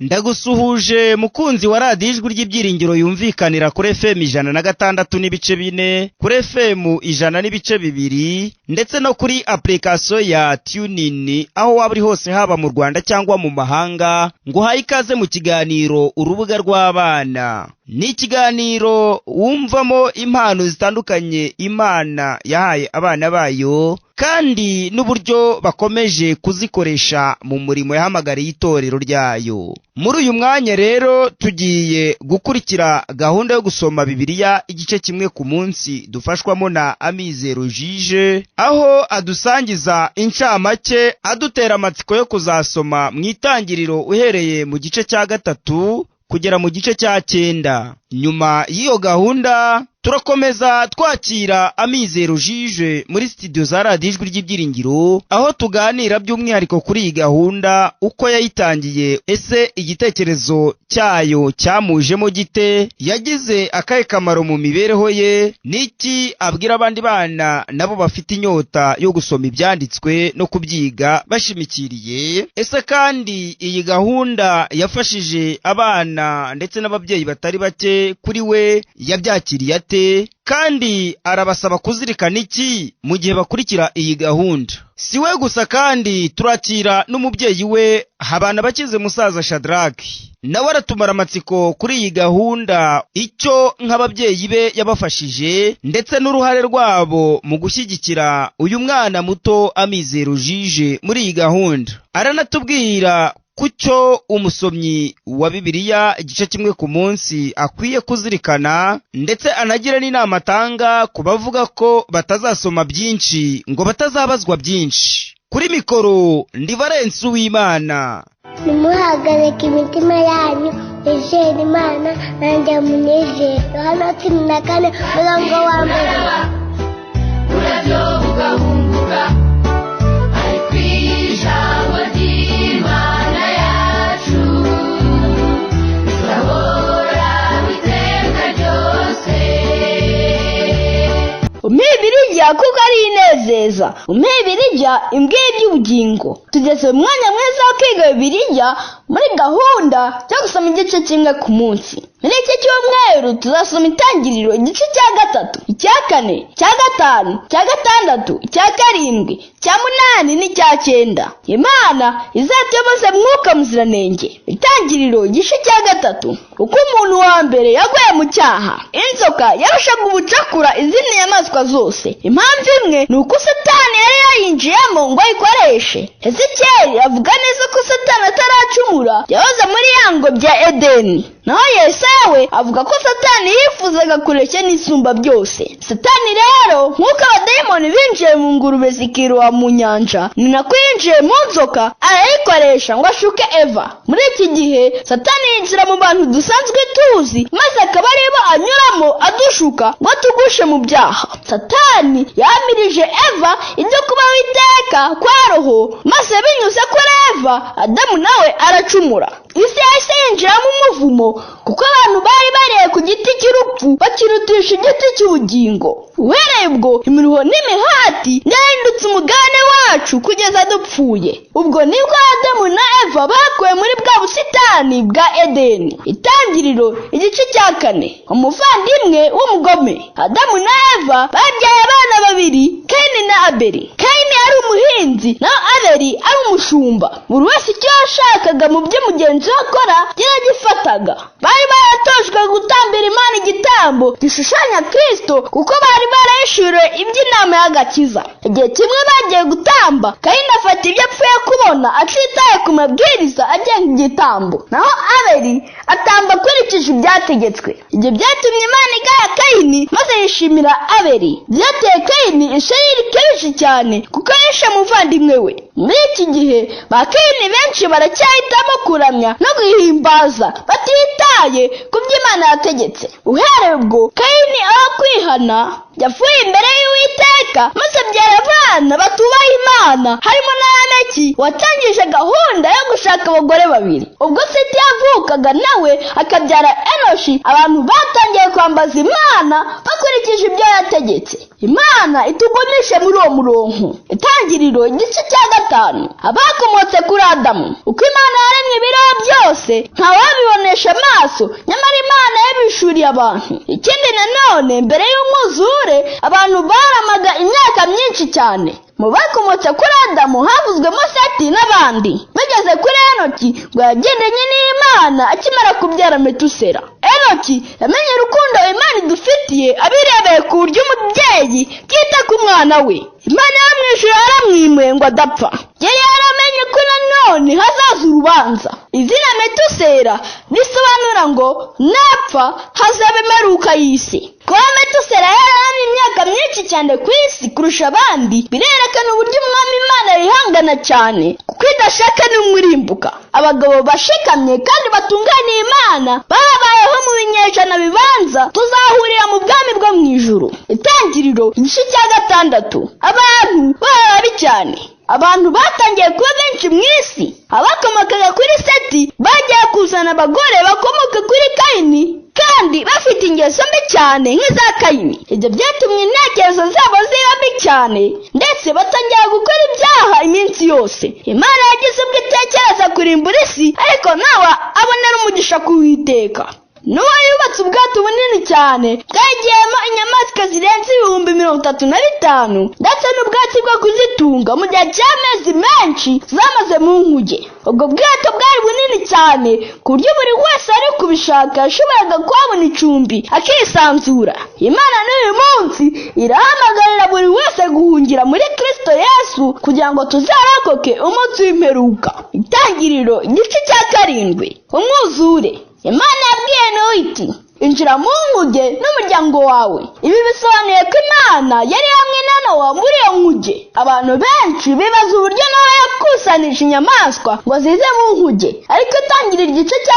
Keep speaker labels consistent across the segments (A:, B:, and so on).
A: Ndagusuhuje mukunzi wa radiyo ijwi ry'ibyiringiro yumvikanira kuri FM 106.4, kuri FM 100.2 ndetse no kuri application ya TuneIn aho waba uri hose haba mu Rwanda cyangwa mu mahanga. Nguhaye ikaze mu kiganiro urubuga rw'abana. Ni ikiganiro wumvamo impano zitandukanye Imana yahaye abana bayo kandi n'uburyo bakomeje kuzikoresha mu murimo yahamagariye itorero ryayo. Muri uyu mwanya rero tugiye gukurikira gahunda yo gusoma Bibiliya igice kimwe ku munsi dufashwamo na Amizero Jije, aho adusangiza incamake adutera amatsiko yo kuzasoma mu itangiriro uhereye mu gice cya 3 kugera mu gice cya 9. Nyuma y'iyo gahunda turakomeza twakira Amizero Jije muri studio za radiyo ijwi ry'ibyiringiro, aho tuganira by'umwihariko kuri iyi gahunda uko yayitangiye, ese igitekerezo cyayo cyamujemo gite, yagize akahe kamaro mu mibereho ye, niki abwira abandi bana nabo bafite inyota yo gusoma ibyanditswe no kubyiga bashimikiriye. Ese kandi iyi gahunda yafashije abana ndetse n'ababyeyi batari bake kuri we yabyakiriye ate, kandi arabasaba kuzirikana iki mu gihe bakurikira iyi gahunda. Siwe gusa kandi turakira n'umubyeyi we Habanabakize musaza Shadraki, nawe aratumara amatsiko kuri iyi gahunda, icyo nk'ababyeyi be yabafashije ndetse n'uruhare rwabo mu gushyigikira uyu mwana muto Amizero Jije muri iyi gahunda. Aranatubwira kucyo umusomyi wa Bibiliya igice kimwe ku munsi akwiye kuzirikana, ndetse anagira n'inama atanga ku bavuga ko batazasoma byinshi ngo batazabazwa byinshi. Kuri mikoro ndi Valens Uwimana.
B: Nimuhagarike imitima yanyu izere Imana nanjye munezero. Yohana 14 murongo wa mbere.
C: Urabyobuka hunguka ari kwijambo ry'Imana yacu, turahora biteka ryose.
D: Umibirija kuko ari inezeza, umibirija imbwiye by'ubugingo. Tugeze mu mwanya mwiza wo kwiga Bibiliya muri gahunda yo gusoma igice kimwe ku munsi. Muri iki cyumweru tuzasoma itangiriro igice cya 3, icya 4, icya 5, icya 6, icya 7, icya 8 n'icya 9. Imana izatuyoboze mwuka muziranenge. Itangiriro igice cya 3, uko umuntu wa mbere yaguye mu cyaha, inzoka yarushaga ubucakura izindi nyamaswa zose. Impamvu imwe ni uko Satani yari yayinjiyemo ngo ayikoreshe. Ezekiel avuga neza ko Satani ataracumura yahoze muri yango bya Edeni. Naho Yesawe avuga ko Satani yifuzaga kureshya n'isumba byose. Satani rero nk'uko abadayimoni binjiye mu ngurube zikiroha mu nyanja, ni nako yinjiye mu nzoka arayikoresha ngo ashuke Eva. Muri iki gihe Satani yinjira mu bantu dusanzwe tuzi, maze akaba aribo anyuramo adushuka ngo tugushe mu byaha. Satani yamirije Eva ibyo kubaho iteka kwa roho, maze binyuze kuri Eva Adamu nawe aracumura. Isi yahise yinjiramo umuvumo kuko abantu bari bariye ku giti cy'urupfu bakirutisha igiti cy'ubugingo. Uhereye ubwo imiruho n'imihati yahindutse umugabane wacu kugeza dupfuye. Ubwo nibwo Adamu na Eva bakuwe muri bwa busitani bwa Edeni. Itangiriro igice cya 4, umuvandimwe w'umugome. Adamu na Eva babyaye abana babiri, Kaini na Abeli. Kaini ari umuhinzi naho Abeli ari umushumba. Buri wese icyo yashakaga mu byo mugenzi we akora yaragifataga. Bari baratojwe gutambira Imana igitambo gishushanya Kristo kuko bari barayishuriwe iby'inama y'agakiza. Igihe kimwe bagiye gutamba, Kaini afata ibyo apfuye kubona atitaye ku mabwiriza agenga igitambo, naho Abeli atamba akurikije ibyategetswe. Ibyo byatumye Imana igaya Kaini maze yishimira Abeli. Byateye Kaini ishari rikabije cyane kuko yishe umuvandimwe we. Muri iki gihe ba Kaini benshi baracyahitamo kuramya no guhimbaza batitaye ku byo Imana yategetse. Uhereye ubwo Kaini aho kwihana yapfuye imbere y'Uwiteka maze abyara abana batubaha Imana, harimo na Lameki watangije gahunda yo gushaka abagore babiri. Ubwo Seti yavukaga nawe akabyara Enoshi, abantu batangiye kwambaza Imana bakurikije ibyo yategetse. Imana itugumishe muri uwo murongo. Itangiriro igice cya 5. Abakomotse kuri Adamu. Uko Imana yaremye ibiriho byose ntawabibonesha amaso, nyamara Imana yabishuriye abantu. Ikindi nanone, mbere y'umwuzure abantu baramaga imyaka myinshi cyane. Mu bakomotse kuri Adamu havuzwemo Seti n'abandi. Bageze kuri Enoki ngo yagendanye n'Imana akimara kubyara Metusela. Enoki yamenye urukundo Imana idufitiye abirebeye ku buryo umubyeyi yita ku mwana we. Imana yaramwishyuye yaramwimuye ngo adapfa. Yari yaramenye ko nanone hazaza urubanza. Izina Metusela risobanura ngo napfa hazaba imperuka y'isi. Kuba Metusela yararanye imyaka myinshi cyane ku isi kurusha abandi birerekana uburyo umwami Imana yihangana cyane kuko idashaka n'umurimbuka. Abagabo bashikamye kandi batunganiye Imana babayeho mu binyejana bibanza tuzahurira mu bwami bwo mu ijuru. Itangiriro igice cya 6. Abantu barabi cyane. Abantu batangiye kuba benshi mu isi. Abakomokaga kuri Seti bagiye kuzana abagore bakomoka kuri Kayini kandi bafite ingeso mbi cyane nk'iza Kayini. Ibyo byatumye intekerezo zabo ziba mbi cyane ndetse batangira gukora ibyaha iminsi yose. Imana yagize ubwo itekereza kurimbura isi, ariko nawe abonera umugisha ku Uwiteka. Nowa yubatse ubwato bunini cyane bwagiyemo inyamaswa zirenze 35,000 ndetse n'ubwatsi bwo kuzitunga mu gihe cy'amezi menshi zamaze mu nkuge. Ubwo bwato bwari bunini cyane ku buryo buri wese ari kubishaka yashoboraga kuhabona icumbi akisanzura. Imana n'uyu munsi irahamagarira buri wese guhungira muri Kristo Yesu kugira ngo tuzarokoke umunsi w'imperuka. Itangiriro igice cya 7. Umwuzure. Imana yabwiye Nowa iti, injira mu nkuge n'umuryango wawe. Ibi bisobanuye ko Imana yari hamwe na Nowa muri iyo nkuge. Abantu benshi bibaza uburyo Nowa yakusanije inyamaswa ngo zize mu nkuge, ariko itangirira igice cya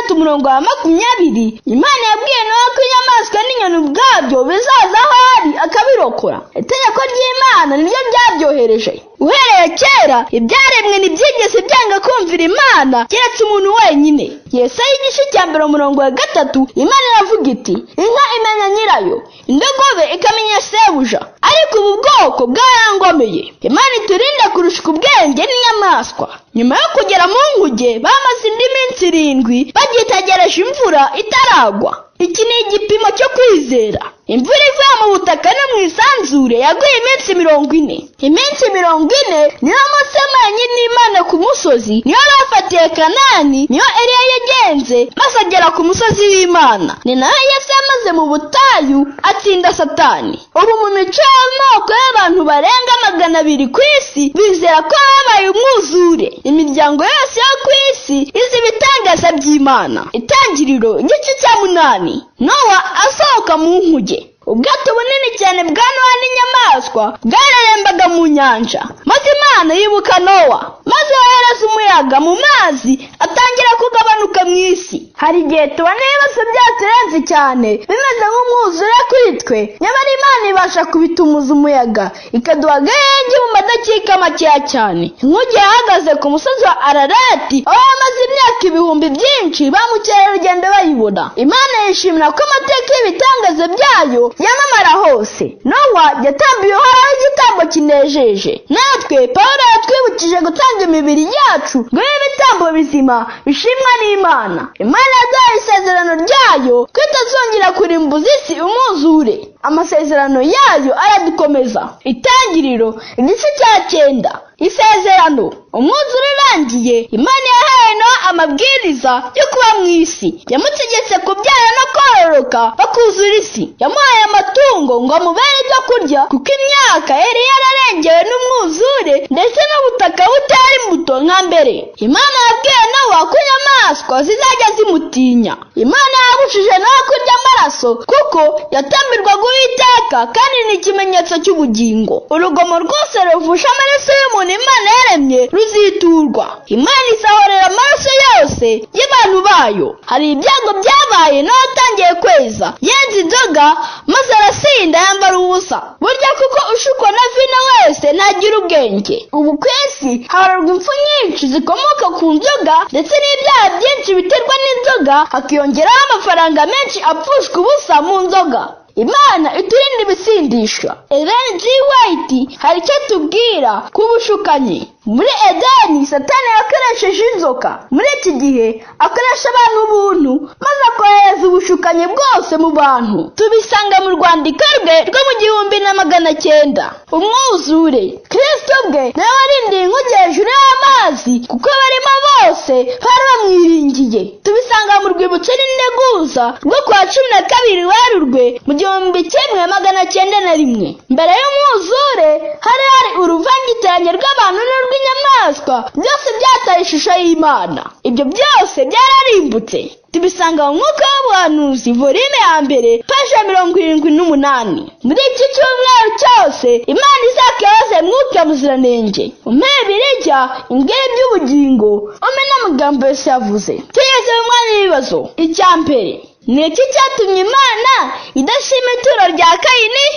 D: 6:20 Imana yabwiye Nowa ko inyamaswa n'inyoni ubwabyo bizaza aho ari akabirokora. Itegeko ry'Imana niryo ryabyohereje. Uhereye kera ibyaremwe ntibyigeze byanga kumvira Imana keretse umuntu wenyine. Yesaya igice cya 3 Imana iravuga iti, inka imenya nyirayo, indogobe ikamenya sebuja, ariko ubu bwoko bwarangomeye. Imana iturinde kurusha ubwenge n'inyamaswa. Nyuma yo kugera mu nkuge bamaze indi minsi 7 bagitegereje imvura itaragwa. Iki ni igipimo cyo kwizera. Imvura ivuye mu butaka no mu isanzure yaguye iminsi 40. Iminsi 40 niyo Mose yamanye n'Imana ku musozi, niyo bafatiye Kanani, niyo Eliya yagenze maze agera ku musozi w'Imana. Ni naho Yesu yamaze mu butayu atsinda Satani. Ubu mu mico y'amoko y'abantu barenga 200 ku isi bizera ko habaye umwuzure. Imiryango yose yo ku isi izi ibitangaza by'Imana. Itangiriro igice cya 8. Nowa asohoka mu nkuge. Ubwato bunini cyane bwa Nowa n'inyamaswa bwararembaga mu nyanja, maze Imana yibuka Nowa, maze yohereza umuyaga mu mazi atangira kugabanuka mu isi. Hari igihe tubona ibibazo byaturenze cyane bimeze nk'umwuzure kuri twe, nyamara Imana ibasha kubitumuza umuyaga ikaduha agahenge mu madakika makeya cyane. Inkuge yahagaze ku musozi wa Ararati aho hamaze imyaka ibihumbi byinshi ba mukerarugendo bayibona. Imana yishimira ko amateka y'ibitangaza byayo yamamara hose. Nowa yatambiye Uhoraho igitambo kinejeje. Natwe Pawulo yatwibukije gutanga imibiri yacu ngo ibe ibitambo bizima bishimwa n'Imana. Imana yaduhaye isezerano ryayo ko itazongera kurimbuza isi umwuzure. Amasezerano yayo aradukomeza. Itangiriro igice cya 9. Isezerano. Umwuzure urangiye Imana yahaye Nowa amabwiriza yo kuba mu isi. Yamutegetse kubyara no kororoka bakuzura isi. Yamuhaye amatungo ngo amubere ibyo kurya kuko imyaka yari yararengewe n'umwuzure ndetse n'ubutaka butari imbuto nka mbere. Imana yabwiye Nowa ko inyamaswa zizajya zimutinya. Imana yabujije Nowa kurya amaraso kuko yatambirwaga Uwiteka kandi ni ikimenyetso cy'ubugingo. Urugomo rwose ruvusha amaraso y'umuntu Imana yaremye ruziturwa. Imana izahorera amaraso yose y'abantu n'abantu bayo. Hari ibyago byabaye n'abatangiye kweza yenze inzoga maze arasinda yambara ubusa. Burya kuko ushukwa na vino wese ntagira ubwenge. Ubu ku isi hararwa impfu nyinshi zikomoka ku nzoga ndetse n'ibyaha byinshi biterwa n'inzoga, hakiyongeraho amafaranga menshi apfushwa ubusa mu nzoga. Imana iturinde ibisindisha. Ellen G. White hari icyo tubwira ku bushukanyi. Muri Edeni Satani yakoresheje inzoka. Muri iki gihe akoresha abantu ubuntu maze akohereza ubushukanyi bwose mu bantu. Tubisanga mu rwandiko rwe rwo mu 1900. Umwuzure. Kristo bwe nawe warindiye inkuge hejuru y'amazi kuko barimo bose bari bamwiringiye. Tubisanga mu rwibutso n'integuza rwo kwa 12 Werurwe mu 1901. Mbere y'umwuzure hari uruvangitiranye rw'abantu n'urw'inyamaswa, byose byataye ishusho y'Imana. Ibyo byose byararimbutse. Tubisanga mu mwuka w'ubuhanuzi volume ya 1 paje 78. Muri iki cyumweru cyose Imana izakabaze mwuka muziranenge. Umpe Bibiliya imbwira iby'ubugingo, umpe n'amagambo yose yavuze. Tugeze mu mwanya w'ibibazo. Icya mbere, ni iki cyatumye Imana idashima ituro rya Kayini?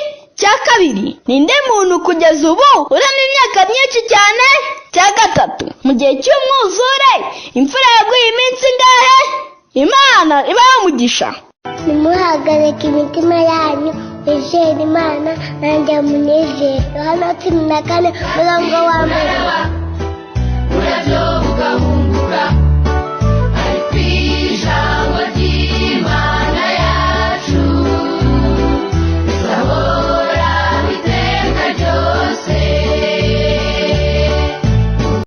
D: Cya kabiri, ninde muntu kugeza ubu urama imyaka myinshi cyane? Cya gatatu, mu gihe cy'umwuzure imfura yaguye iminsi ingahe? Imana ibahe umugisha.
B: Nimuhagarike imitima yanyu wizere Imana nanjye munezero. Yohana 14 umurongo wa 1.
C: urabyo ugahunguka ariko ijambo ry'Imana yacu rizahora iteka ryose.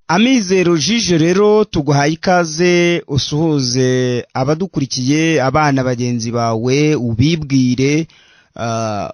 A: Amizero Jije rero tuguhaye ikaze usuhuze abadukurikiye, abana bagenzi bawe, ubibwire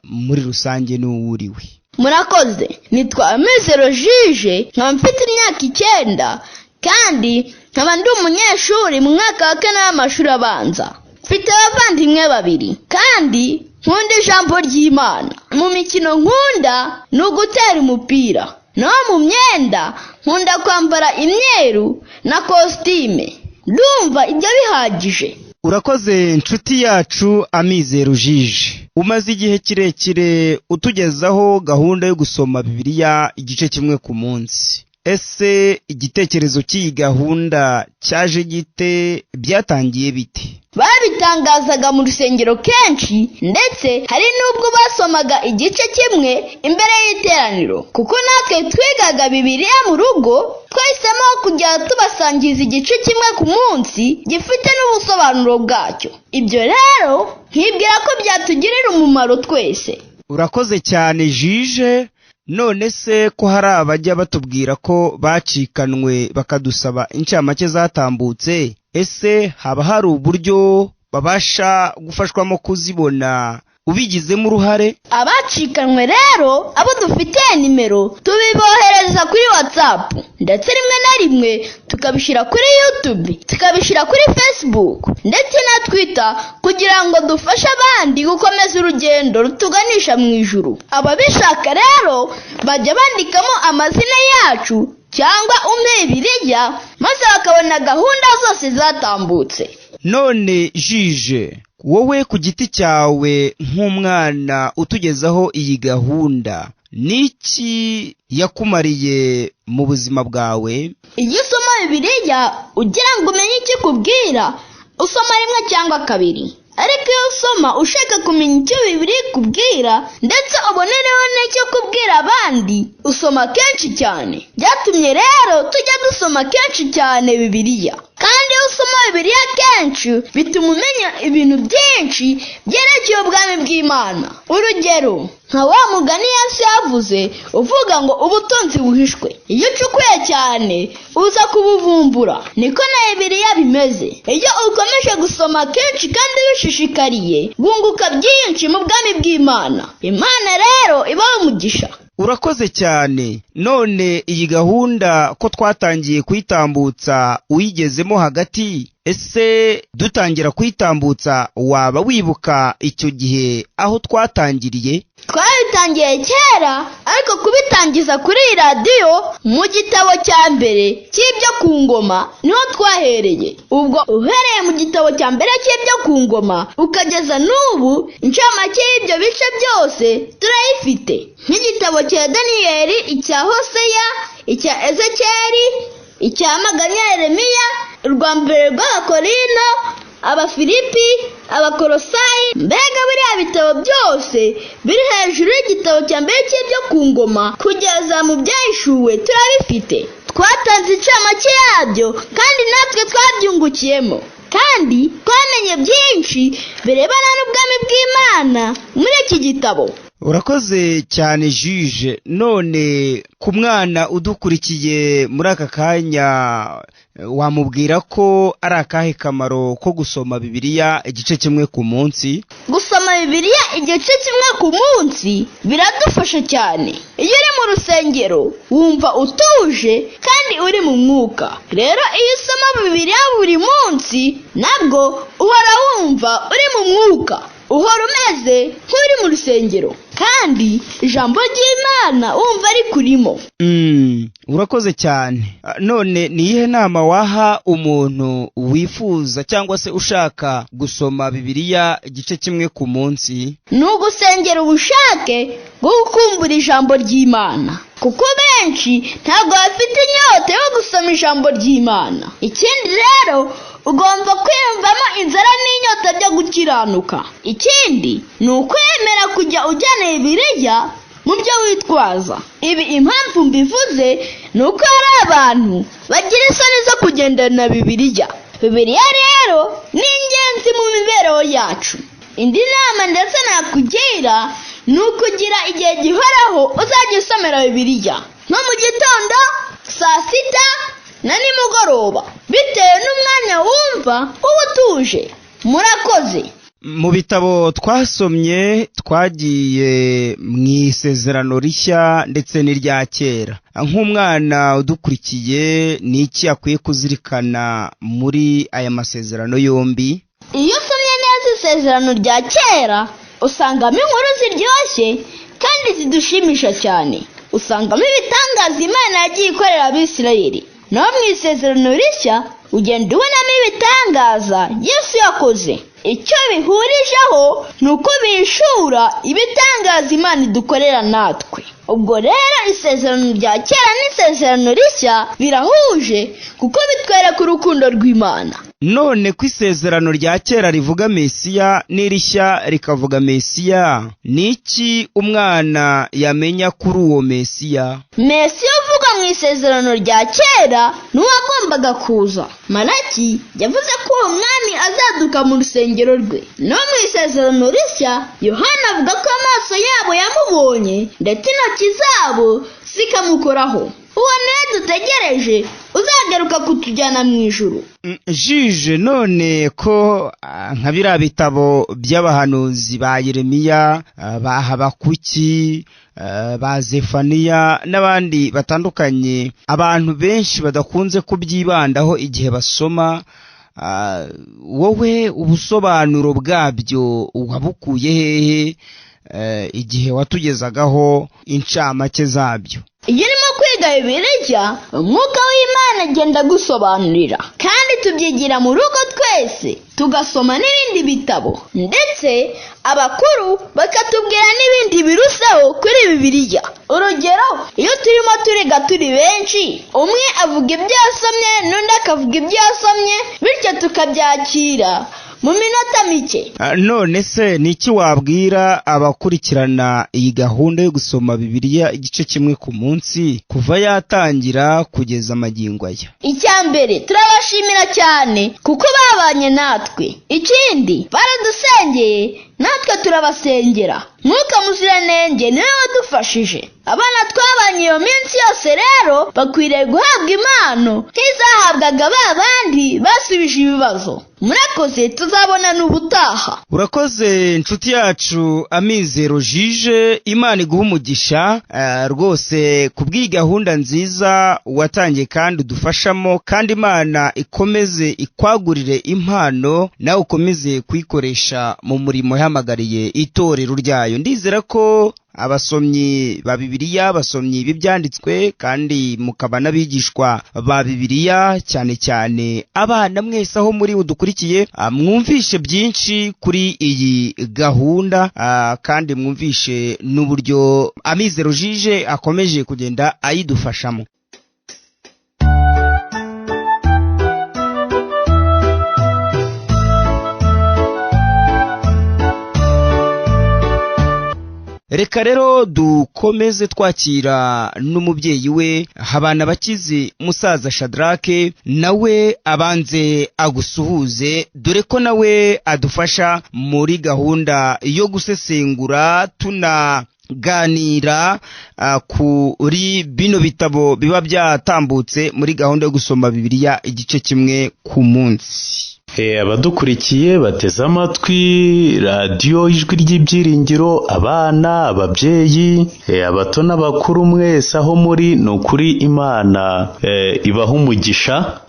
A: muri rusange n'uwuriwe.
D: Murakoze. Nitwa Amizero Jije, nkaba mfite imyaka 9 kandi nkaba ndi umunyeshuri mu mwaka wa 4 w'amashuri abanza. Mfite abavandimwe 2 kandi nkunda ijambo ry'Imana. Mu mikino nkunda ni ugutera umupira. No mu myenda nkunda kwambara imyeru na kositime. Ndumva ibyo bihagije.
A: Urakoze inshuti yacu Amizero Jije. Umaze igihe kirekire utugezaho gahunda yo gusoma Bibiliya igice kimwe ku munsi. Ese igitekerezo cy'iyi gahunda cyaje gite? Byatangiye bite?
D: Babitangazaga mu rusengero kenshi, ndetse hari n'ubwo basomaga igice kimwe imbere y'iteraniro. Kuko natwe twigaga Bibiliya mu rugo, twahisemo kujya tubasangiza igice kimwe ku munsi gifite n'ubusobanuro bwacyo. Ibyo rero nkibwira ko byatugirira umumaro twese.
A: Urakoze cyane Jije. None se ko hari abajya batubwira ko bacikanwe bakadusaba incamake zatambutse, ese haba hari uburyo babasha gufashwamo kuzibona ubigizemo uruhare?
D: Abacikanwe rero abo dufite nimero tubibohereza kuri WhatsApp, ndetse rimwe na rimwe tukabishyira kuri YouTube, tukabishyira kuri Facebook ndetse na Twitter kugira ngo dufashe abandi gukomeza urugendo rutuganisha mu ijuru. Ababishaka rero bajya bandikamo amazina yacu cyangwa umpe Bibiliya maze bakabona gahunda zose zatambutse.
A: None Jije, wowe ku giti cyawe nk'umwana utugezaho iyi gahunda, niki yakumariye mu buzima bwawe?
D: Iyo usoma Bibiliya ugira ngo umenye icyo ikubwira, usoma rimwe cyangwa 2. Ariko iyo usoma ushaka kumenya icyo Bibiliya ikubwira ndetse ubonereho n'icyo kubwira abandi, usoma kenshi cyane. Byatumye rero tujya dusoma kenshi cyane Bibiliya. Kandi iyo usoma Bibiliya kenshi bituma umenya ibintu byinshi byerekeye ubwami bw'Imana. Urugero, nka wa mugani Yesu yavuze uvuga ngo ubutunzi buhishwe, iyo ucukuye cyane uza kubuvumbura. Niko na Bibiliya bimeze. Iyo ukomeje gusoma kenshi kandi wishishikariye, bunguka byinshi mu bwami bw'Imana. Imana rero ibahe umugisha.
A: Urakoze cyane. None iyi gahunda ko twatangiye kuyitambutsa uyigezemo hagati, ese dutangira kuyitambutsa waba wibuka icyo gihe aho twatangiriye?
D: twabitangiye kera, ariko kubitangiza kuri iyi radiyo mu gitabo cya mbere cy'ibyo ku ngoma niho twahereye. Ubwo uhereye mu gitabo cya mbere cy'ibyo ku ngoma ukageza n'ubu, incamake y'ibyo bice byose turayifite, nk'igitabo cya Daniyeli, icya Hoseya, icya Ezekiyeli, icya Amaganya, Yeremiya, urwa mbere rw'Abakorinto, Abafilipi, Abakolosayi. Mbega biriya bitabo byose biri hejuru y'igitabo cya mbere cy'ibyo ku ngoma kugeza mu byahishuwe turabifite. Twatanze incamake yabyo kandi natwe twabyungukiyemo, kandi twamenye byinshi birebana n'ubwami bw'Imana muri iki gitabo.
A: Urakoze cyane Juge. None ku mwana udukurikiye muri aka kanya, wamubwira ko ari akahe kamaro ko gusoma Bibiliya igice kimwe ku munsi?
D: Gusoma Bibiliya igice kimwe ku munsi biradufasha cyane. Iyo uri mu rusengero wumva utuje kandi uri mu mwuka. Rero iyo usoma Bibiliya buri munsi nabwo uhora wumva uri mu mwuka, uhora umeze nk'uri mu rusengero, kandi ijambo ry'Imana wumva ari kurimo.
A: Urakoze cyane. None ni iyihe nama waha umuntu wifuza cyangwa se ushaka gusoma Bibiliya igice kimwe ku munsi?
D: Ni ugusengera ubushake bwo gukumbura ijambo ry'Imana, kuko benshi ntabwo bafite inyota yo gusoma ijambo ry'Imana. Ikindi rero, ugomba kwiyumvamo inzara n'inyota byo gukiranuka. Ikindi ni ukwemera kujya ujyana Bibiliya mu byo witwaza. Ibi impamvu mbivuze ni uko hari abantu bagira isoni zo kugendana Bibiliya. Bibiliya rero ni ingenzi mu mibereho yacu. Indi nama ndetse nakugira ni ukugira igihe gihoraho uzajya usomera Bibiliya, nko mu gitondo, saa sita na nimugoroba, bitewe n'umwanya wumva uba utuje. Murakoze.
A: Mu bitabo twasomye twagiye mu Isezerano Rishya ndetse n'irya kera. Nk'umwana udukurikiye, ni iki akwiye kuzirikana muri aya masezerano yombi?
D: Iyo usomye neza Isezerano rya kera usangamo inkuru ziryoshye kandi zidushimisha cyane. Usangamo ibitangaza Imana yagiye ikorera Abisirayeli. Naho mu Isezerano Rishya ugenda ubonamo ibitangaza Yesu yakoze. Icyo bihurijeho ni uko bishura ibitangaza Imana idukorera natwe. Ubwo rero Isezerano rya kera n'Isezerano Rishya birahuje kuko bitwereka urukundo rw'Imana.
A: None ku Isezerano rya kera rivuga Mesiya n'irishya rikavuga Mesiya, ni iki umwana yamenya kuri uwo Mesiya?
D: Mesiya uvuga mu Isezerano rya kera n'uwagombaga kuza. Malaki yavuze ko uwo mwami azaduka mu rusengero rwe. No mu Isezerano Rishya Yohana avuga ko amaso yabo yamubonye ndetse intoki zabo zikamukoraho. Uwo niwe dutegereje uzagaruka kutujyana mu ijuru.
A: Juge, none ko nka biriya bitabo by'abahanuzi ba Yeremiya, ba Habakuki, ba Zefaniya n'abandi batandukanye, abantu benshi badakunze kubyibandaho igihe basoma, wowe ubusobanuro bwabyo wabukuye hehe igihe watugezagaho incamake zabyo?
D: Iyo urimo kwiga Bibiliya, Umwuka w'Imana agenda agusobanurira, kandi tubyigira mu rugo twese, tugasoma n'ibindi bitabo, ndetse abakuru bakatubwira n'ibindi biruseho kuri Bibiliya. Urugero, iyo turimo turiga turi benshi, umwe avuga ibyo yasomye n'undi akavuga ibyo yasomye, bityo tukabyakira mu minota mike.
A: None se ni iki wabwira abakurikirana iyi gahunda yo gusoma Bibiliya igice kimwe ku munsi kuva yatangira kugeza amagingo aya?
D: Icya mbere, turabashimira cyane kuko babanye natwe. Ikindi, baradusengeye natwe turabasengera. Mwuka Muziranenge niwe wadufashije. Abana twabanye iyo minsi yose rero bakwiriye guhabwa impano nk'izahabwaga ba bandi basubije ibibazo. Murakoze, tuzabona n'ubutaha.
A: Urakoze inshuti yacu Amizero Juge, Imana iguha umugisha rwose kubw'iyi gahunda nziza watangiye kandi udufashamo, kandi Imana ikomeze ikwagurire impano nawe ukomeze kuyikoresha mu murimo yahamagariye itorero ryayo. Ndizera ko abasomyi ba Bibiliya, abasomyi b'ibyanditswe kandi mukaba n'abigishwa ba Bibiliya, cyane cyane abana mwese aho muri udukurikiye, mwumvishe byinshi kuri iyi gahunda, kandi mwumvishe n'uburyo Amizero Jije akomeje kugenda ayidufashamo. Reka rero dukomeze twakira n'umubyeyi we Habanabakize musaza Shadrake, nawe abanze agusuhuze, dore ko nawe adufasha muri gahunda yo gusesengura tunaganira kuri bino bitabo biba byatambutse muri gahunda yo gusoma Bibiliya igice kimwe ku munsi.
E: Abadukurikiye bateze amatwi radiyo ijwi ry'ibyiringiro, abana, ababyeyi, abato n'abakuru mwese aho muri, ni ukuri Imana ibaha umugisha,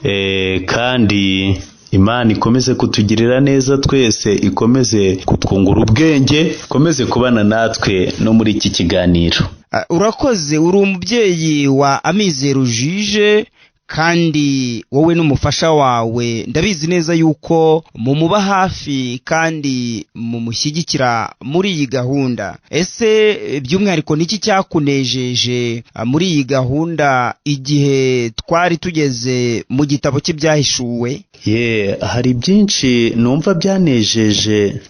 E: kandi Imana ikomeze kutugirira neza twese, ikomeze kutwungura ubwenge, ikomeze kubana natwe no muri iki kiganiro.
A: Urakoze, uri umubyeyi wa Amizero Jije, kandi wowe n'umufasha wawe ndabizi neza yuko mumuba hafi kandi mumushyigikira muri iyi gahunda. Ese by'umwihariko niki cyakunejeje muri iyi gahunda igihe twari tugeze mu gitabo cy'ibyahishuwe?
E: Hari byinshi numva byanejeje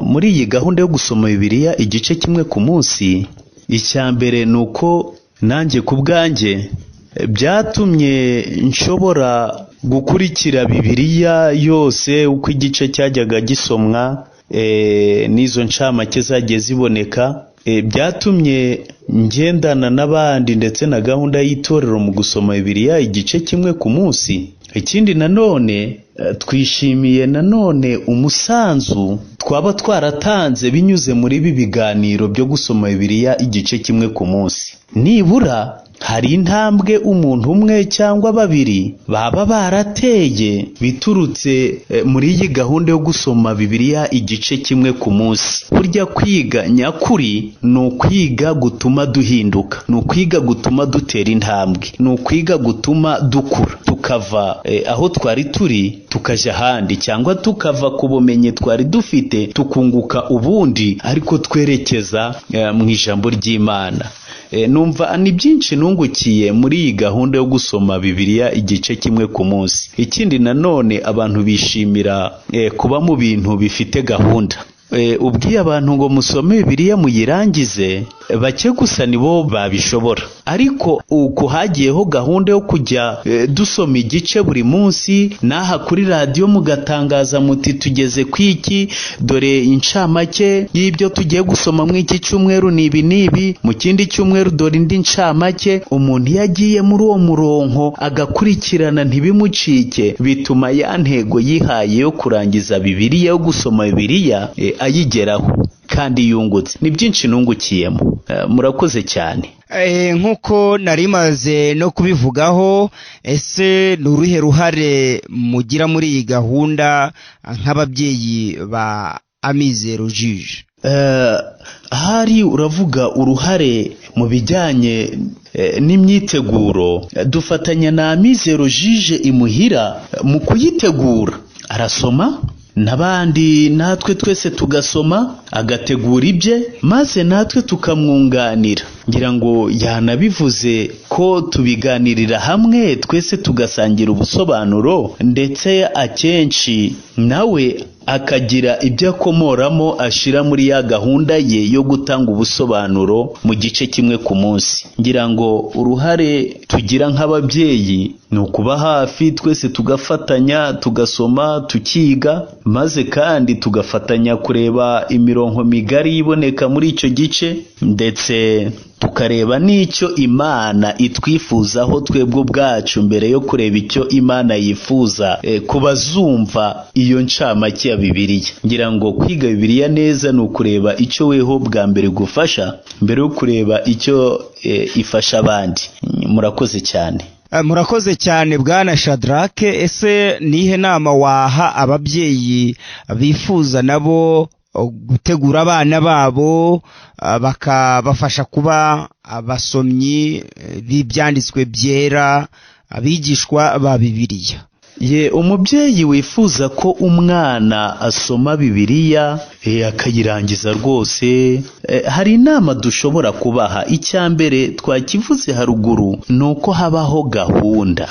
E: muri iyi gahunda yo gusoma Bibiliya igice kimwe ku munsi. Icya mbere ni uko nanjye ku bwanjye byatumye nshobora gukurikira Bibiliya yose uko igice cyajyaga gisomwa, n'izo ncamake zagiye ziboneka. Byatumye ngendana n'abandi ndetse na gahunda y'itorero mu gusoma Bibiliya igice kimwe ku munsi. Ikindi nanone twishimiye nanone umusanzu twaba twaratanze binyuze muri ibi biganiro byo gusoma Bibiliya igice kimwe ku munsi. Nibura hari intambwe umuntu umwe cyangwa babiri baba barateye biturutse muri iyi gahunda yo gusoma Bibiliya igice kimwe ku munsi. Burya kwiga nyakuri ni ukwiga gutuma duhinduka, ni ukwiga gutuma dutera intambwe, ni ukwiga gutuma dukura, tukava aho twari turi tukajya ahandi, cyangwa tukava ku bumenyi twari dufite tukunguka ubundi, ariko twerekeza mu ijambo ry'Imana. Numva ni byinshi nungukiye muri iyi gahunda yo gusoma Bibiliya igice kimwe ku munsi. Ikindi nanone abantu bishimira kuba mu bintu bifite gahunda. Ubwiye abantu ngo musome Bibiliya muyirangize, bake gusa nibo babishobora. Ariko uko hagiyeho gahunda yo kujya dusoma igice buri munsi, naha kuri radiyo mugatangaza muti tugeze kwiki, dore incamake y'ibyo tugiye gusoma mu iki cyumweru nibi nibi, mu kindi cyumweru dore indi ncamake. Umuntu yagiye muri uwo murongo agakurikirana ntibimucike, bituma ya ntego yihaye yo kurangiza Bibiliya, yo gusoma Bibiliya, ayigeraho kandi yungutse. Ni byinshi nungukiyemo. Murakoze cyane.
A: Nkuko narimaze no kubivugaho, ese ni uruhe ruhare mugira muri iyi gahunda nk'ababyeyi ba Amizero Jije?
E: Hari uravuga uruhare mu bijyanye n'imyiteguro. Dufatanya na Amizero Jije imuhira mu kuyitegura. Arasoma n'abandi, natwe twese tugasoma, agategura ibye, maze natwe tukamwunganira. Ngira ngo yanabivuze ko tubiganirira hamwe, twese tugasangira ubusobanuro, ndetse akenshi nawe akagira ibyo akomoramo ashira muri ya gahunda ye yo gutanga ubusobanuro mu gice kimwe ku munsi. Ngira ngo uruhare tugira nk'ababyeyi ni ukuba hafi, twese tugafatanya, tugasoma, tukiga, maze kandi tugafatanya kureba imirongo migari iboneka muri icyo gice, ndetse tukareba n'icyo Imana itwifuzaho twebwe ubwacu mbere yo kureba icyo Imana yifuza ku bazumva iyo ncamake ya Bibiliya. Ngira ngo kwiga Bibiliya neza ni ukureba icyo weho bwa mbere gufasha mbere yo kureba icyo ifasha abandi. Murakoze cyane.
A: Murakoze cyane Bwana Shadrake. Ese nihe nama waha ababyeyi bifuza nabo gutegura abana babo bakabafasha kuba abasomyi b'ibyanditswe byera, abigishwa ba Bibiliya.
E: Umubyeyi wifuza ko umwana asoma Bibiliya akayirangiza rwose, hari inama dushobora kubaha. Icyambere twakivuze haruguru, nuko habaho gahunda.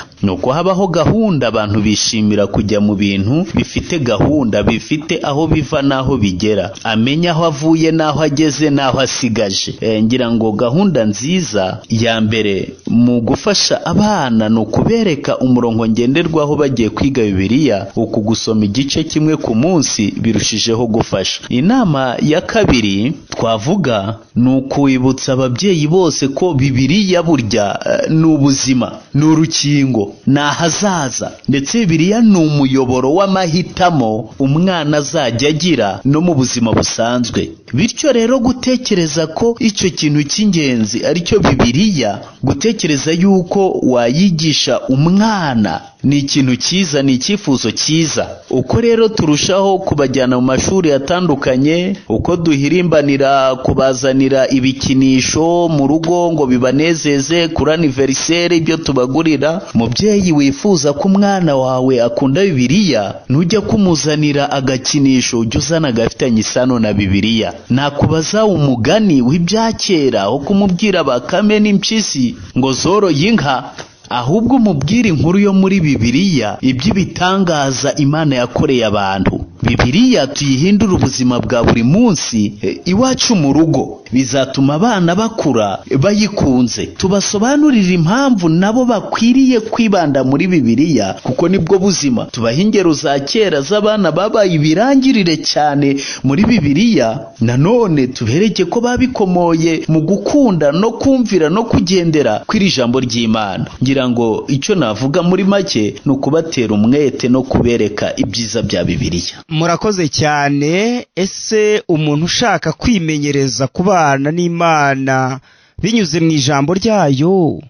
E: Abantu bishimira kujya mu bintu bifite gahunda, bifite aho biva naho bigera, amenya aho avuye naho ageze naho asigaje. Ngira ngo gahunda nziza ya mbere mu gufasha abana no kubereka umurongo ngenderwaho bagiye kwiga Bibiliya, uku gusoma igice kimwe ku munsi birushijeho gufasha. Inama ya kabiri twavuga ni ukwibutsa ababyeyi bose ko Bibiliya burya ni ubuzima, ni urukingo, ni ahazaza, ndetse Bibiliya ni umuyoboro w'amahitamo umwana azajya agira no mu buzima busanzwe. Bityo rero gutekereza ko icyo kintu cy'ingenzi aricyo Bibiliya, gutekereza yuko wayigisha umwana ni ikintu cyiza, ni icyifuzo cyiza. Uko rero turushaho kubajyana mu mashuri atandukanye, uko duhirimbanira kubazanira ibikinisho mu rugo ngo bibanezeze, kuri anniversaire ibyo tubagurira, mubyeyi wifuza ko umwana wawe akunda Bibiliya, nujya kumuzanira agakinisho ujye uzana gafitanye isano na Bibiliya. Nakubaza umugani w'ibyakera aho kumubwira Bakame n'impyisi ngo zoroye inka, ahubwo umubwira inkuru yo muri Bibiliya, iby'ibitangaza Imana yakoreye abantu. Bibiliya tuyihindura ubuzima bwa buri munsi iwacu mu rugo, bizatuma abana bakura bayikunze. Tubasobanurira impamvu nabo bakwiriye kwibanda muri Bibiliya, kuko nibwo buzima. Tubaha ingero za kera z'abana babaye ibirangirire cyane muri Bibiliya, nanone tubereke ko babikomoye mu gukunda no kumvira no kugendera kw'iri jambo ry'Imana. Ngira ngo icyo navuga muri make ni ukubatera umwete no kubereka ibyiza bya Bibiliya.
A: Murakoze cyane. Ese umuntu ushaka kwimenyereza kubana n'Imana binyuze mu ijambo ryayo,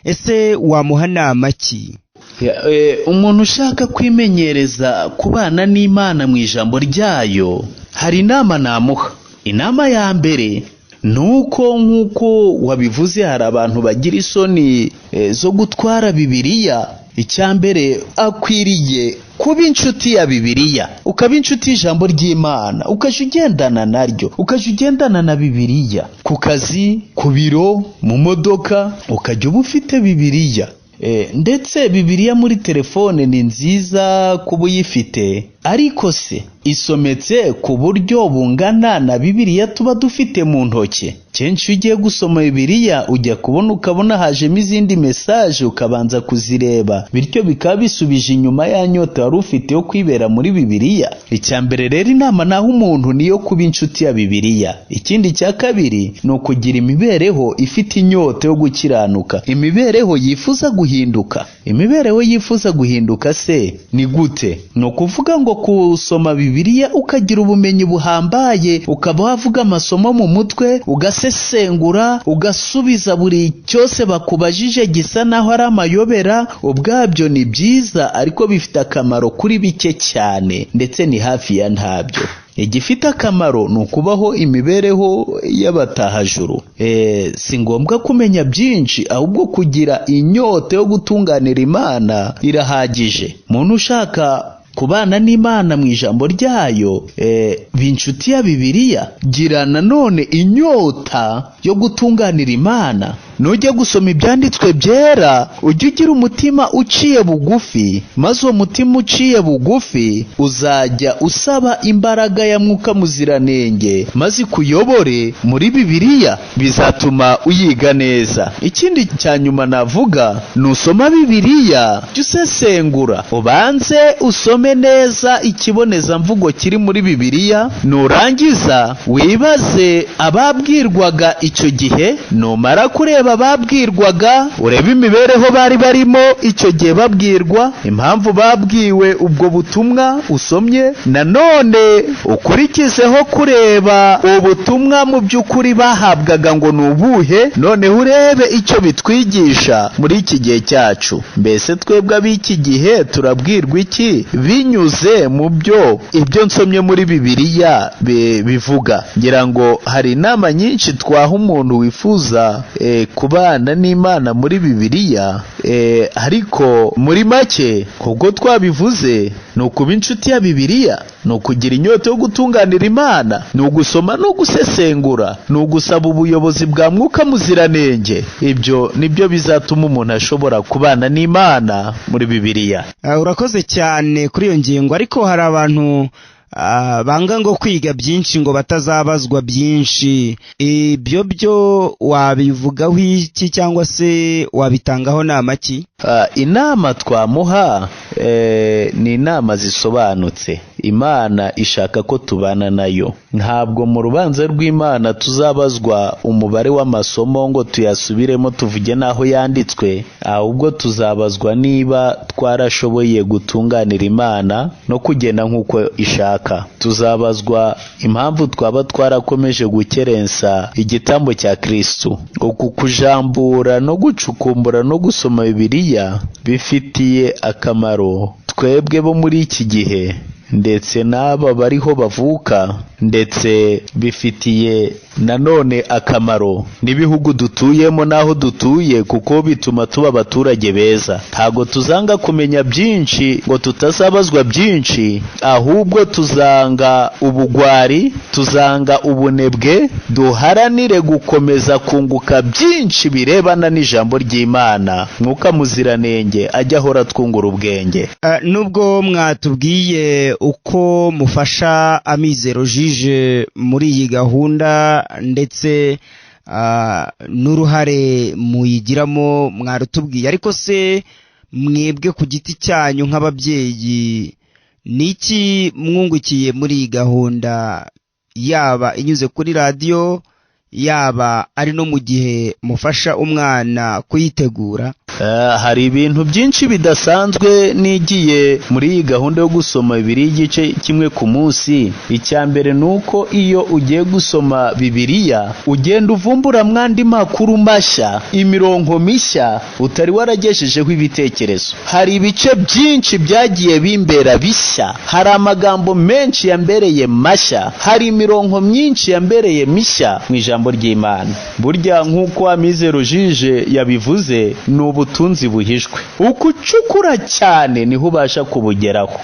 A: ese wamuha nama ki?
E: Umuntu ushaka kwimenyereza kubana n'Imana mu ijambo ryayo, hari inama namuha. Inama ya mbere nuko nk'uko wabivuze, hari abantu bagira isoni zo gutwara Bibiliya. Icyambere akwiriye kuba inshuti ya Bibiliya, ukaba inshuti y'ijambo ry'Imana, ukajya ugendana naryo, ukajya ugendana na Bibiliya ku kazi, ku biro, mu modoka, ukajya uba ufite Bibiliya. Ndetse Bibiliya muri telefone ni nziza kuba uyifite, ariko se isometse ku buryo bungana na Bibiliya tuba dufite mu ntoki? Kenshi ugiye gusoma Bibiliya ujya kubona ukabona hajemo izindi message ukabanza kuzireba, bityo bikaba bisubije inyuma ya nyota wari ufite yo kwibera muri Bibiliya. Icyambere rero inama naho umuntu niyo kuba inshuti ya Bibiliya. Ikindi cya kabiri ni ukugira imibereho ifite inyota yo gukiranuka, imibereho yifuza guhinduka. Imibereho yifuza guhinduka se ni gute? Ni ukuvuga ngo kusoma Bibiliya ukagira ubumenyi buhambaye, ukaba wavuga amasomo mu mutwe, ugasesengura, ugasubiza buri cyose bakubajije gisa naho ari amayobera. Ubwabyo ni byiza, ariko bifite akamaro kuri bike cyane, ndetse ni hafi ya ntabyo. Igifite akamaro ni ukubaho imibereho y'abatahajuru. Si ngombwa kumenya byinshi, ahubwo kugira inyota yo gutunganira Imana irahagije. Muntu ushaka kubana n'Imana mu ijambo ryayo, b'inshuti ya Bibiliya, gira nanone inyota yo gutunganira Imana. Nujya gusoma ibyanditswe byera, ujye ugira umutima uciye bugufi, maze uwo mutima uciye bugufi uzajya usaba imbaraga ya Mwuka Muziranenge, maze kuyobore muri Bibiliya, bizatuma uyiga neza. Ikindi cya nyuma navuga, nusoma Bibiliya jya usesengura, ubanze usome neza ikibonezamvugo kiri muri Bibiliya, nurangiza wibaze ababwirwaga icyo gihe. Numara kureba n'aba babwirwaga, urebe imibereho bari barimo icyo gihe babwirwa, impamvu babwiwe ubwo butumwa usomye, nanone ukurikizeho kureba ubutumwa mu by'ukuri bahabwaga ngo ni ubuhe, noneho urebe icyo bitwigisha muri iki gihe cyacu. Mbese twebwe ab'iki gihe turabwirwa iki binyuze mu ibyo nsomye muri Bibiliya bivuga? Ngira ngo hari inama nyinshi twaha umuntu wifuza kubana n'Imana muri Bibiliya, ariko muri make ubwo twabivuze ni ukuba inshuti ya Bibiliya, ni ukugira inyota yo gutunganira Imana, ni ugusoma no gusesengura, ni ugusaba ubuyobozi bwa Mwuka Muziranenge. Ibyo nibyo bizatuma umuntu ashobora kubana n'Imana muri Bibiliya.
A: Urakoze cyane kuri iyo ngingo, ariko hari abantu banga ngo kwiga byinshi ngo batazabazwa byinshi. Ibyo byo wabivugaho iki cyangwa se wabitangaho nama ki?
E: Inama twamuha ni inama zisobanutse. Imana ishaka ko tubana nayo. Ntabwo mu rubanza rw'Imana tuzabazwa umubare w'amasomo ngo tuyasubiremo tuvuge naho yanditswe, ahubwo tuzabazwa niba twarashoboye gutunganira Imana no kugenda nk'uko ishaka. Tuzabazwa impamvu twaba twarakomeje gukerensa igitambo cya Kristo. Uku kujambura no gucukumbura no gusoma Bibiliya bifitiye akamaro twebwe bo muri iki gihe, ndetse n'aba bariho bavuka, ndetse bifitiye nanone akamaro n'ibihugu dutuyemo n'aho dutuye, kuko bituma tuba abaturage beza. Ntago tuzanga kumenya byinshi ngo tutazabazwa byinshi, ahubwo tuzanga ubugwari, tuzanga ubunebwe, duharanire gukomeza kunguka byinshi birebana n'ijambo ry'Imana. Mwuka Muziranenge ajya ahora twungura ubwenge.
A: Nubwo mwatubwiye uko mufasha Amizero Jije muri iyi gahunda ndetse n'uruhare muyigiramo mwarutubwiye, ariko se mwebwe ku giti cyanyu nk'ababyeyi niki mwungukiye muri iyi gahunda, yaba inyuze kuri radiyo, yaba ari no mu gihe mufasha umwana kuyitegura?
E: Hari ibintu byinshi bidasanzwe nigiye muri iyi gahunda yo gusoma Bibiliya igice kimwe ku munsi. Icya mbere nuko iyo ugiye gusoma Bibiliya ugenda uvumbura mwandi makuru mashya, imirongo mishya utari waragejejeho ibitekerezo. Hari ibice byinshi byagiye bimbera bishya, hari amagambo menshi yambereye mashya, hari imirongo myinshi yambereye mishya mu ijambo ry'Imana. Burya nk'uko Amizero Jije yabivuze, ni ubutunzi buhishwe. Ukucukura cyane niho ubasha kubugeraho.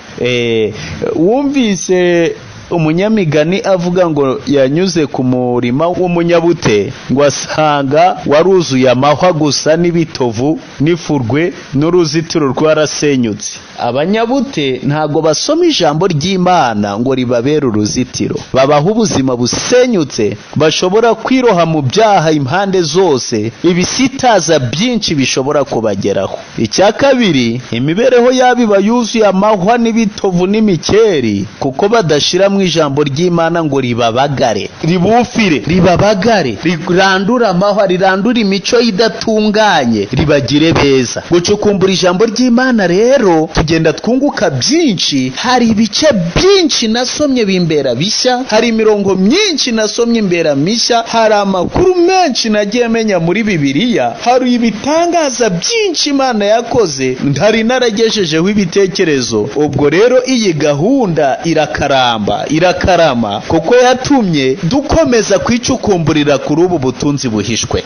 E: Wumvise umunyamigani avuga ngo yanyuze ku murima w'umunyabute ngo asanga waruzuye amahwa gusa n'ibitovu n'ifurwe n'uruzitiro rwarasenyutse. Abanyabute ntago basoma ijambo ry'Imana ngo ribabere uruzitiro, babaho ubuzima busenyutse, bashobora kwiroha mu byaha impande zose, ibisitaza byinshi bishobora kubageraho. Icya kabiri, imibereho yabo iba yuzuye amahwa n'ibitovu n'imikeri, kuko badashira mu ijambo ry'Imana ngo ribabagare, ribufire, ribabagare, rirandura amahwa, rirandura imico idatunganye, ribagire beza. Gucukumbura ijambo ry'Imana rero tugenda twunguka byinshi. Hari ibice byinshi nasomye bimbera bishya, hari imirongo myinshi nasomye imbera mishya, hari amakuru menshi nagiye menya muri Bibiliya, hari ibitangaza byinshi Imana yakoze ntari naragejejeho ibitekerezo. Ubwo rero iyi gahunda irakarama kuko yatumye dukomeza kwicukumburira kuri ubu butunzi buhishwe.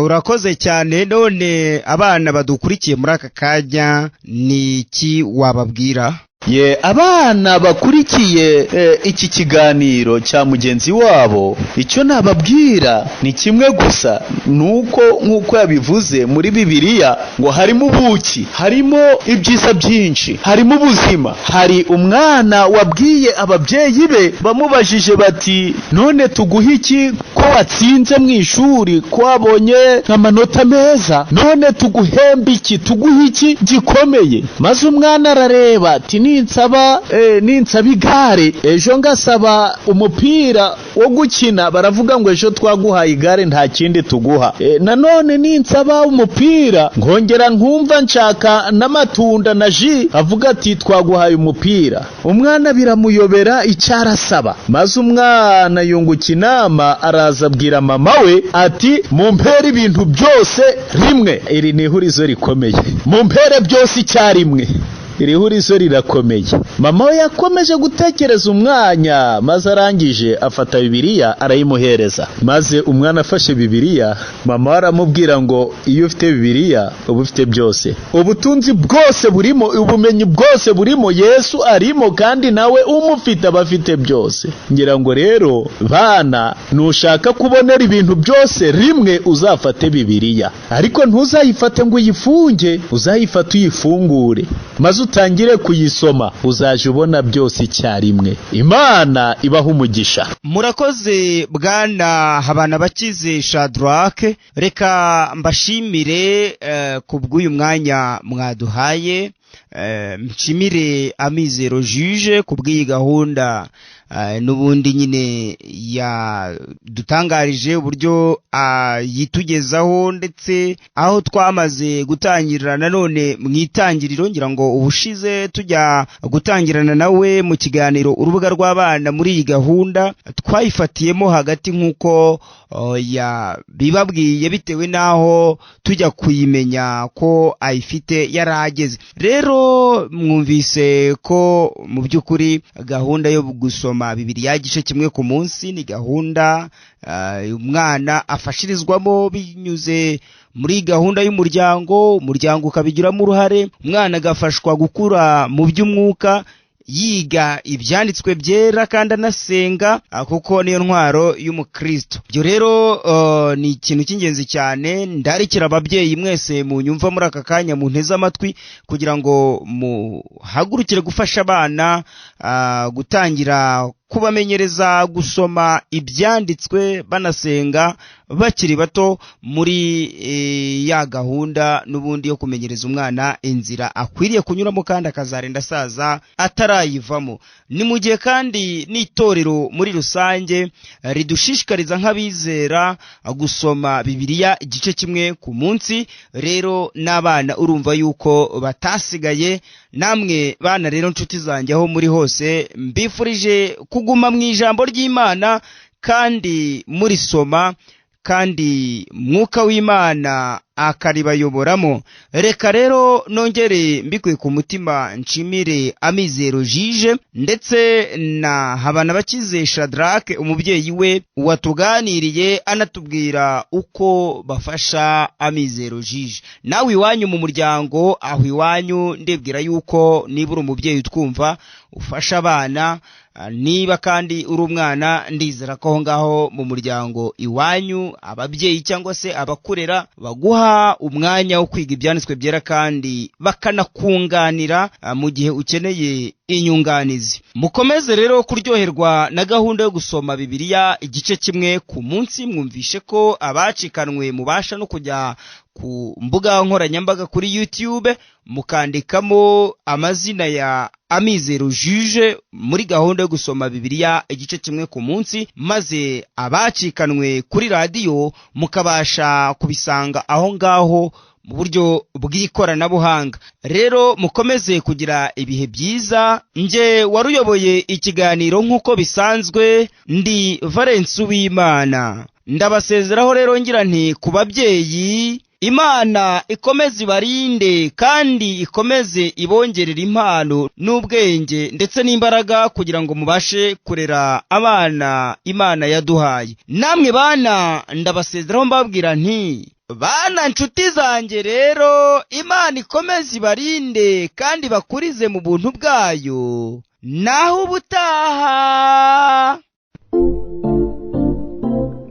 A: Urakoze cyane. None abana badukurikiye muri aka kanya niki wababwira?
E: Abana bakurikiye iki kiganiro cya mugenzi wabo, icyo nababwira ni kimwe gusa, nuko nk'uko yabivuze muri Bibiliya ngo harimo ubuki, harimo ibyiza byinshi, harimo ubuzima. Hari umwana wabwiye ababyeyi be, bamubajije bati none tuguhe iki ko watsinze mu ishuri, ko wabonye amanota meza, none tuguhembe iki, tuguhe iki gikomeye? Maze umwana arareba ati ninsaba igare ejo ngasaba umupira wo gukina baravuga ngo ejo twaguhaye igare nta kindi tuguha. Nanone ninsaba umupira nkongera nkumva nshaka n'amatunda na ji avuga ati twaguhaye umupira. Umwana biramuyobera icyarasaba, maze umwana yunguka inama araza abwira mama we ati mumpere ibintu byose rimwe. Iri ni ihurizo rikomeye, mumpere byose icyarimwe. Iri hurizo rirakomeye. Mama we yakomeje gutekereza umwanya, maze arangije afata Bibiliya arayimuhereza. Maze umwana afashe Bibiliya, mama aramubwira ngo iyo ufite Bibiliya uba ufite byose, ubutunzi bwose burimo, ubumenyi bwose burimo, Yesu arimo, kandi nawe umufite abafite byose. Ngira ngo rero bana, nushaka kubonera ibintu byose rimwe uzafate Bibiliya, ariko ntuzayifate ngo uyifunge, uzayifate uyifungure, maze utangire kuyisoma, uzaje ubona byose icyarimwe. Imana ibaha umugisha.
A: Murakoze bwana Habanabakize Shadrake, reka mbashimire kubw'uyu mwanya mwaduhaye, nshimire Amizero Juge kubw'iyi gahunda n'ubundi nyine dutangarije uburyo yitugezaho, ndetse aho twamaze gutangirira nanone mu itangiriro. Ngira ngo ubushize tujya gutangirana nawe mu kiganiro urubuga rw'abana muri iyi gahunda twayifatiyemo hagati nk'uko bibabwiye, bitewe n'aho tujya kuyimenya ko ayifite yarahageze. Rero mwumvise ko mu by'ukuri gahunda yo gusoma Bibiliya igice kimwe ku munsi ni gahunda umwana afashirizwamo binyuze muri gahunda y'umuryango, umuryango ukabigiramo uruhare, umwana agafashwa gukura mu by'umwuka, yiga ibyanditswe byera kandi anasenga, kuko niyo ntwaro y'umukristo. Ibyo rero ni ikintu cy'ingenzi cyane. Ndarikira ababyeyi mwese munyumva muri aka kanya mu nteze amatwi, kugira ngo muhagurukire gufasha abana gutangira kubamenyereza gusoma ibyanditswe banasenga bakiri bato, muri ya gahunda n'ubundi yo kumenyereza umwana inzira akwiriye kunyuramo kandi akazarenda asaza atarayivamo. Ni mu gihe kandi n'itorero muri rusange ridushishikariza nk'abizera gusoma Bibiliya igice kimwe ku munsi. Rero n'abana urumva yuko batasigaye. Namwe bana rero nshuti zanjye aho muri hose, mbifurije kuguma mu ijambo ry'Imana kandi murisoma, kandi mwuka w'Imana akaribayoboramo. Reka rero nongere mbikuye ku mutima nshimire Amizero Juge ndetse na Habanabakize Shadrake, umubyeyi we watuganiriye anatubwira uko bafasha Amizero Juge. Nawe iwanyu mu muryango, aho iwanyu ndebwira yuko nibura umubyeyi utwumva ufasha abana, niba kandi uri umwana ndizera ko aho ngaho mu muryango iwanyu ababyeyi cyangwa se abakurera baguha umwanya wo kwiga ibyanditswe byera kandi bakanakunganira mu gihe ukeneye inyunganizi. Mukomeze rero kuryoherwa na gahunda yo gusoma Bibiliya igice kimwe ku munsi. Mwumvishe ko abacikanwe mubasha no kujya ku mbuga nkoranyambaga kuri YouTube mukandikamo amazina ya Amizero Juge muri gahunda yo gusoma Bibiliya igice kimwe ku munsi, maze abacikanwe kuri radio mukabasha kubisanga aho ngaho mu buryo bw'ikoranabuhanga. Rero mukomeze kugira ibihe byiza. Nje waruyoboye ikiganiro nk'uko bisanzwe ndi Valence Uwimana. Ndabasezeraho rero ngira nti ku babyeyi, Imana ikomeze ibarinde kandi ikomeze ibongerera impano n'ubwenge ndetse n'imbaraga kugira ngo mubashe kurera abana Imana yaduhaye. Namwe bana ndabasezeraho mbabwira nti bana nshuti zanjye rero, Imana ikomeze ibarinde kandi bakurize mu buntu bwayo. Naho ubutaha.